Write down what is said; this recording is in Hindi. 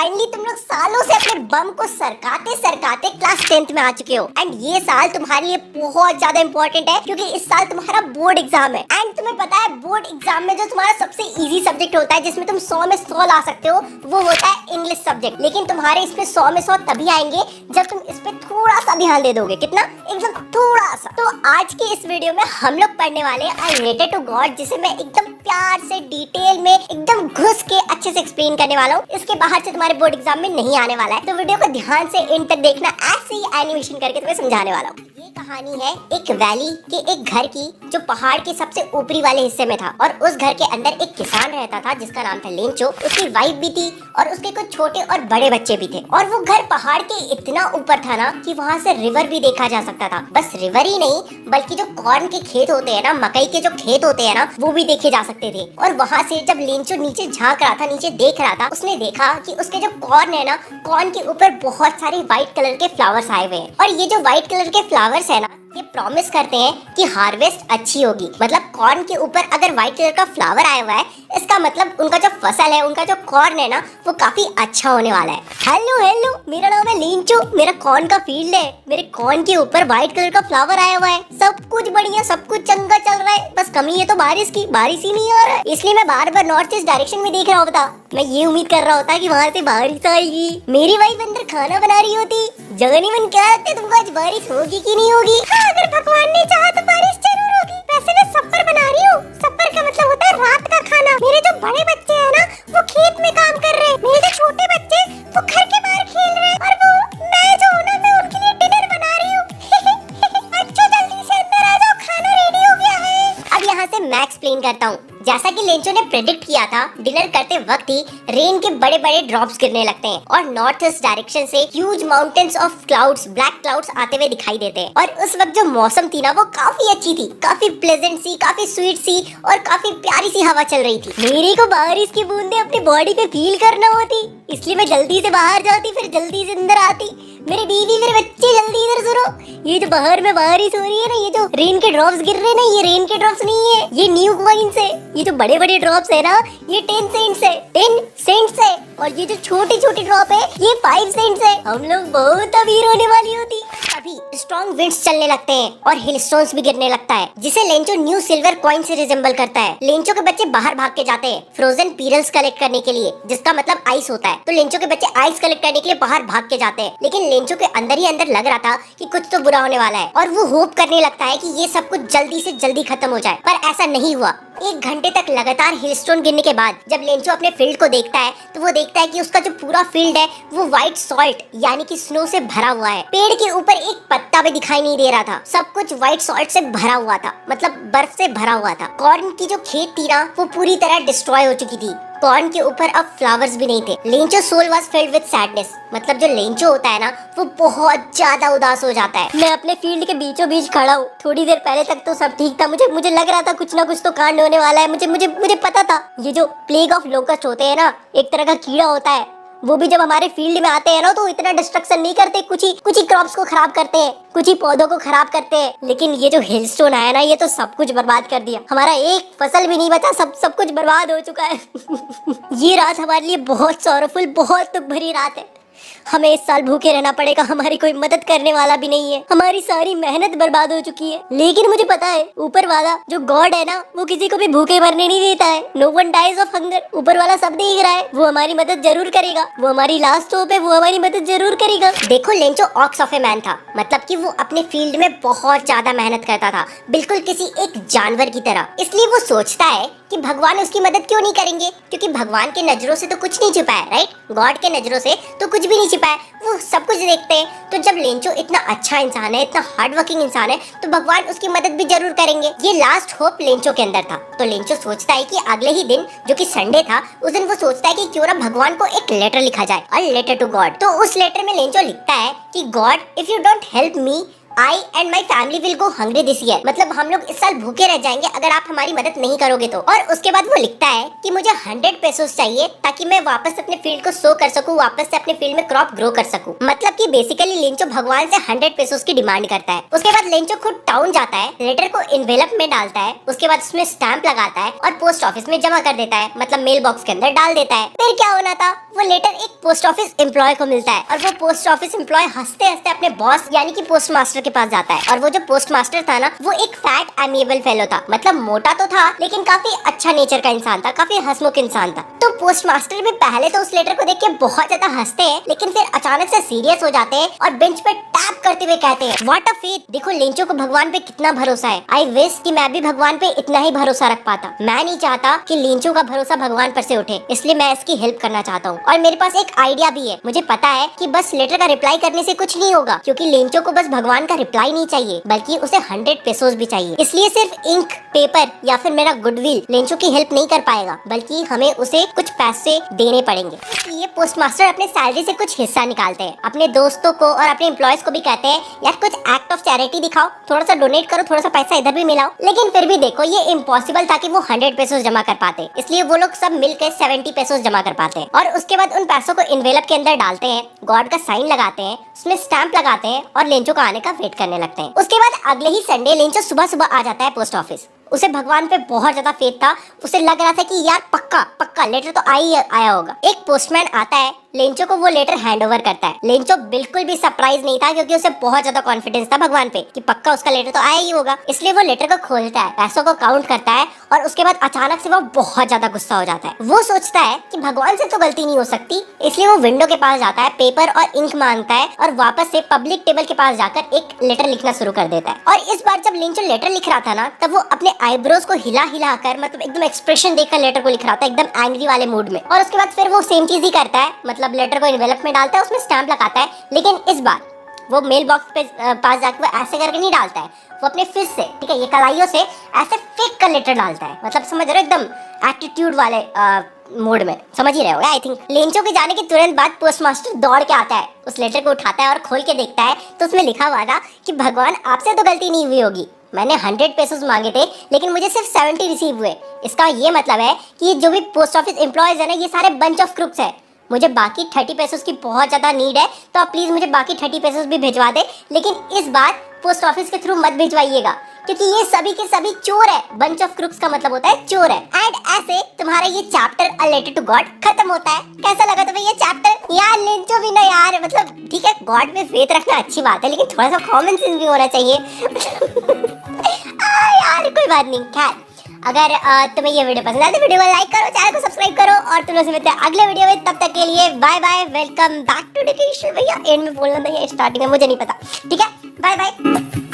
फाइनली तुम लोग सालों से अपने बम को सरकाते सरकाते क्लास 10th में आ चुके हो। एंड ये साल तुम्हारे लिए बहुत ज्यादा इंपॉर्टेंट है क्योंकि इस साल तुम्हारा बोर्ड एग्जाम है। एंड तुम्हें पता है बोर्ड एग्जाम में जो तुम्हारा सबसे इजी सब्जेक्ट होता है जिसमें तुम 100 में 100 ला सकते हो वो होता है इंग्लिश सब्जेक्ट। लेकिन तुम्हारे इसमें 100 में 100 तभी आएंगे जब तुम इस पे थोड़ा सा ध्यान दे दोगे। कितना? एकदम थोड़ा सा। तो आज के इस वीडियो में हम लोग पढ़ने वाले आई रिलेटेड टू गॉड, जिसे मैं एकदम प्यार से डिटेल में एकदम घुस के अच्छे से एक्सप्लेन करने वाला हूँ। इसके बाहर से तुम्हारे बोर्ड एग्जाम में नहीं आने वाला है, तो वीडियो को ध्यान से एंड तक देखना। ऐसे ही एनिमेशन करके तुम्हें समझाने वाला हूँ। ये कहानी है एक वैली के एक घर की जो पहाड़ के सबसे ऊपरी वाले हिस्से में था। और उस घर के अंदर एक किसान रहता था जिसका नाम था लेंचो। उसकी वाइफ भी थी और उसके कुछ छोटे और बड़े बच्चे भी थे। और वो घर पहाड़ के इतना ऊपर था ना कि वहाँ से रिवर भी देखा जा सकता था। बस रिवर ही नहीं बल्कि जो कॉर्न के खेत होते हैं ना, मकई के जो खेत होते हैं ना, वो भी देखे जा सकते थे। और वहाँ से जब लेंचो नीचे झांक रहा था, नीचे देख रहा था, उसने देखा कि उसके जो कॉर्न है ना, कॉर्न के ऊपर बहुत सारे व्हाइट कलर के फ्लावर्स आए हुए हैं। और ये जो व्हाइट कलर के फ्लावर्स है ना, ये प्रॉमिस करते हैं कि हार्वेस्ट अच्छी होगी। मतलब कॉर्न के ऊपर अगर व्हाइट कलर का फ्लावर आया हुआ है, इसका मतलब उनका जो फसल है, उनका जो कॉर्न है ना, वो काफी अच्छा होने वाला है। हेलो, मेरा नाम है लेंचो, मेरा कॉर्न का फील्ड है। मेरे कॉर्न के ऊपर व्हाइट कलर का फ्लावर आया हुआ है। सब कुछ बढ़िया, सब कुछ चंगा चल रहा है। बस कमी है तो बारिश की, बारिश ही नहीं आ रहा है। इसलिए मैं बार बार नॉर्थ ईस्ट डायरेक्शन में देख रहा होता। मैं ये उम्मीद कर रहा होता कि वहाँ से बारिश आएगी। मेरी वाइफ अंदर खाना बना रही होती। जगनी मन क्या लगता है तुमको, आज बारिश होगी कि नहीं होगी? हाँ, अगर भगवान ने चाहा तो बारिश जरूर होगी। वैसे मैं सप्पर बना रही हूँ। सप्पर का मतलब होता है रात का खाना। मेरे जो बड़े बच्चे हैं ना, वो खेत में काम कर रहे हैं। मेरे जो छोटे बच्चे वो घर के बाहर खेल रहे हैं। और वो मैं जो हूँ ना, मैं उनके लिए डिनर बना रही हूँ। अच्छा, जल्दी से अंदर आ जाओ, खाना रेडी हो गया है। अब यहाँ से मैं एक्सप्लेन करता हूँ। जैसा कि लेंचो ने प्रेडिक्ट किया था, डिनर करते वक्त ही रेन के बड़े बड़े ड्रॉप्स गिरने लगते हैं और नॉर्थ ईस्ट डायरेक्शन से huge mountains of clouds, black clouds आते हुए दिखाई देते हैं। और उस वक्त जो मौसम थी ना, वो काफी अच्छी थी, काफी प्लेजेंट सी, काफी स्वीट सी और काफी प्यारी सी हवा चल रही थी। मेरे को बारिश की बूंदे अपनी बॉडी पे फील करना होती, इसलिए मैं जल्दी से बाहर जाती, फिर जल्दी से अंदर आती। मेरे बीवी, मेरे बच्चे, जल्दी इधर सुनो। ये जो बाहर में बारिश हो रही है ना, ये जो रेन के ड्रॉप्स गिर रहे हैं ना, ये रेन के ड्रॉप्स नहीं है, ये न्यू कॉइन्स है। ये जो बड़े बड़े ड्रॉप्स है ना, ये 10 सेंट्स है, 10 सेंट्स है। और ये जो छोटी छोटी ड्रॉप है, ये 5 सेंट्स है। हम लोग बहुत अमीर होने वाली होती। अभी स्ट्रॉन्ग विंड्स चलने लगते हैं और हिल स्टोन्स भी गिरने लगता है, जिसे लेंचो न्यू सिल्वर कॉइन से रिजेंबल करता है। लेंचो के बच्चे बाहर भाग के जाते हैं फ्रोजन पीरल्स कलेक्ट करने के लिए, जिसका मतलब आइस होता है। तो लेंचो के बच्चे आइस कलेक्ट करने के लिए बाहर भाग के जाते हैं। लेकिन लेंचो के अंदर ही अंदर लग रहा था कि कुछ तो बुरा होने वाला है और वो होप करने लगता है कि ये सब कुछ जल्दी से जल्दी खत्म हो जाए। पर ऐसा नहीं हुआ। 1 घंटे तक लगातार हिलस्टोन गिरने के बाद जब लेंचो अपने फील्ड को देखता है, तो वो देखता है कि उसका जो पूरा फील्ड है वो व्हाइट सॉल्ट यानी कि स्नो से भरा हुआ है। पेड़ के ऊपर एक पत्ता भी दिखाई नहीं दे रहा था। सब कुछ व्हाइट सॉल्ट से भरा हुआ था, मतलब बर्फ से भरा हुआ था। कॉर्न की जो खेत थी ना, वो पूरी तरह डिस्ट्रॉय हो चुकी थी। कॉर्न के ऊपर अब फ्लावर्स भी नहीं थे। Lencho soul was filled with sadness. मतलब जो लेंचो होता है ना, वो बहुत ज्यादा उदास हो जाता है। मैं अपने फील्ड के बीचों बीच खड़ा हूँ। थोड़ी देर पहले तक तो सब ठीक था। मुझे लग रहा था कुछ ना कुछ तो कांड होने वाला है। मुझे पता था। ये जो प्लेग ऑफ लोकस्ट होते हैं ना, एक तरह का कीड़ा होता है, वो भी जब हमारे फील्ड में आते हैं ना, तो इतना डिस्ट्रक्शन नहीं करते। कुछ ही क्रॉप्स को खराब करते हैं, कुछ ही पौधों को खराब करते हैं। लेकिन ये जो हिलस्टोन आया ना, ये तो सब कुछ बर्बाद कर दिया। हमारा एक फसल भी नहीं बचा, सब कुछ बर्बाद हो चुका है। ये रात हमारे लिए बहुत सॉरोफुल, बहुत दुख भरी रात है। हमें इस साल भूखे रहना पड़ेगा। हमारी कोई मदद करने वाला भी नहीं है। हमारी सारी मेहनत बर्बाद हो चुकी है। लेकिन मुझे पता है, ऊपर वाला जो गॉड है ना, वो किसी को भी भूखे मरने नहीं देता है। No one dies of hunger. ऊपर वाला सब देख रहा है, वो हमारी मदद जरूर करेगा। वो हमारी लास्ट होप है, वो हमारी मदद जरूर करेगा। देखो, Lencho ox of a man था। मतलब कि वो अपने फील्ड में बहुत ज्यादा मेहनत करता था, बिल्कुल किसी एक जानवर की तरह। इसलिए वो सोचता है कि भगवान उसकी मदद क्यों नहीं करेंगे, क्योंकि भगवान के नजरों से तो कुछ नहीं छिपा है, राइट? गॉड के नजरों से तो कुछ भी नहीं छिपा है, वो सब कुछ देखते हैं। तो जब लेंचो इतना अच्छा इंसान है, इतना हार्ड वर्किंग इंसान है, तो भगवान उसकी मदद भी जरूर करेंगे। ये लास्ट होप लेंचो के अंदर था। तो लेंचो सोचता है कि अगले ही दिन, जो कि संडे था, उस दिन वो सोचता है कि क्यों ना भगवान को एक लेटर लिखा जाए, अ लेटर टू गॉड। तो उस लेटर में लेंचो लिखता है कि God, if you don't help me, I and my family will go hungry this year, मतलब हम लोग इस साल भूखे रह जाएंगे अगर आप हमारी मदद नहीं करोगे तो। और उसके बाद वो लिखता है कि मुझे 100 पेसोस चाहिए ताकि मैं वापस अपने फील्ड को सो कर सकूं, वापस से अपने फील्ड में क्रॉप ग्रो कर सकूं। मतलब कि बेसिकली लेंचो भगवान से 100 पेसोस की डिमांड करता है। उसके बाद लेंचो खुद टाउन जाता है, लेटर को इन्वेलप में डालता है, उसके बाद उसमें स्टैंप लगाता है और पोस्ट ऑफिस में जमा कर देता है, मतलब मेल बॉक्स के अंदर डाल देता है। फिर क्या होना था, वो लेटर एक पोस्ट ऑफिस एम्प्लॉय को मिलता है और वो पोस्ट ऑफिस एम्प्लॉय हंसते हंसते अपने बॉस यानी कि पोस्ट मास्टर के पास जाता है। और वो जो पोस्ट मास्टर था ना, वो एक फैट एमिएबल फेलो था, मतलब मोटा तो था लेकिन काफी अच्छा नेचर का इंसान था, काफी हंसमुख इंसान था। तो पोस्ट मास्टर भी पहले तो उस लेटर को देख के बहुत ज्यादा हंसते हैं, लेकिन फिर अचानक से सीरियस हो जाते हैं और बेंच पे टैप करते हुए कहते हैं, व्हाट अ फेथ, देखो लेंचो को भगवान पे कितना भरोसा है। आई विश कि मैं भी भगवान पे इतना ही भरोसा रख पाता। मैं नहीं चाहता कि लेंचो का भरोसा भगवान पर से उठे, इसलिए मैं इसकी हेल्प करना चाहता हूँ। और मेरे पास एक आइडिया भी है, मुझे पता है कि बस लेटर का रिप्लाई करने से कुछ नहीं होगा, क्योंकि लेंचो को बस भगवान का रिप्लाई नहीं चाहिए बल्कि उसे 100 पेसोस भी चाहिए। इसलिए सिर्फ इंक, पेपर या फिर मेरा गुडविल लेंचो की हेल्प नहीं कर पाएगा, बल्कि हमें उसे कुछ पैसे देने पड़ेंगे। इसलिए पोस्ट मास्टर अपने सैलरी से कुछ हिस्सा निकालते हैं, अपने दोस्तों को और अपने एम्प्लॉयज को भी कहते हैं, यार कुछ एक्ट ऑफ चैरिटी दिखाओ, थोड़ा सा डोनेट करो, थोड़ा सा पैसा इधर भी मिलाओ। लेकिन फिर भी देखो ये इम्पॉसिबल था कि वो 100 पेसोस जमा कर पाते, इसलिए वो लोग सब मिलकर 70 पेसोस जमा कर पाते हैं। और उसके बाद उन पैसों को इन्वेलप के अंदर डालते हैं, गॉड का साइन लगाते हैं, उसमें स्टैंप लगाते हैं और लेंचो का आने का वेट करने लगते हैं। उसके बाद अगले ही संडे लेंचो सुबह सुबह आ जाता है पोस्ट ऑफिस। उसे भगवान पे बहुत ज्यादा फेथ था, उसे लग रहा था कि यार पक्का पक्का लेटर तो आया होगा। एक पोस्टमैन आता है, लेंचो को वो लेटर हैंड ओवर करता है। लेंचो बिल्कुल भी सरप्राइज नहीं था, क्योंकि उसे बहुत ज्यादा कॉन्फिडेंस था भगवान पे कि पक्का उसका लेटर तो आया ही होगा। इसलिए वो लेटर को खोलता है, पैसों को काउंट करता है और उसके बाद अचानक से वो बहुत ज्यादा गुस्सा हो जाता है। वो सोचता है कि भगवान से तो गलती नहीं हो सकती, इसलिए वो विंडो के पास जाता है, पेपर और इंक मांगता है और वापस से पब्लिक टेबल के पास जाकर एक लेटर लिखना शुरू कर देता है। और इस बार जब लेंचो लेटर लिख रहा था ना, तब वो अपने आईब्रोज को हिला हिला कर, मतलब एकदम एक्सप्रेशन देकर लेटर को लिख रहा था, एकदम एंग्री वाले मूड में। और उसके बाद फिर वो सेम चीज ही करता है, मतलब लेटर को एनवेलप में डालता है, उसमें स्टैंप लगाता है, लेकिन इस बार वो मेल बॉक्स पे पास जाकर वो ऐसे करके नहीं डालता है, वो अपने फिस्ट से, ठीक है, ये कलाइयों से ऐसे फेंक कर लेटर डालता है, मतलब समझ रहे हो, एकदम एटीट्यूड वाले मोड में, समझ ही रहे होगे आई थिंक। लेंचो के जाने के तुरंत बाद पोस्ट मास्टर दौड़ के आता है, उस लेटर को उठाता है और खोल के देखता है तो उसमें लिखा हुआ था कि भगवान आपसे तो गलती नहीं हुई होगी, मैंने 100 पेसोस मांगे थे लेकिन मुझे सिर्फ 70 रिसीव हुए। इसका ये मतलब है कि ये जो भी पोस्ट ऑफिस एम्प्लॉयज है ना, ये सारे बंच ऑफ क्रुक्स है। मुझे बाकी 30 पेसोस की बहुत ज़्यादा नीड है, तो आप प्लीज़ मुझे बाकी 30 पेसोस भी भिजवा दे, लेकिन इस बार पोस्ट ऑफिस के थ्रू मत भिजवाइएगा, क्योंकि ये सभी के सभी चोर है। बंच ऑफ क्रुक्स का मतलब होता है चोर है। एंड ऐसे तुम्हारा ये chapter a letter to God खत्म होता है। कैसा लगा तुम्हें ये चैप्टर? यार लेंचो भी ना यार, मतलब ठीक है गॉड में फेथ रखना अच्छी बात है, लेकिन थोड़ा सा कॉमन सेंस भी होना चाहिए। यार कोई बात नहीं। खैर अगर तुम्हें ये वीडियो पसंद आए तो वीडियो को लाइक करो, चैनल को सब्सक्राइब करो और तुम लोग से मिलते हैं अगले वीडियो में। तब तक के लिए bye bye, welcome back to dedication. भैया एंड में बोलना था या स्टार्टिंग में, मुझे नहीं पता, ठीक है, बाय बाय।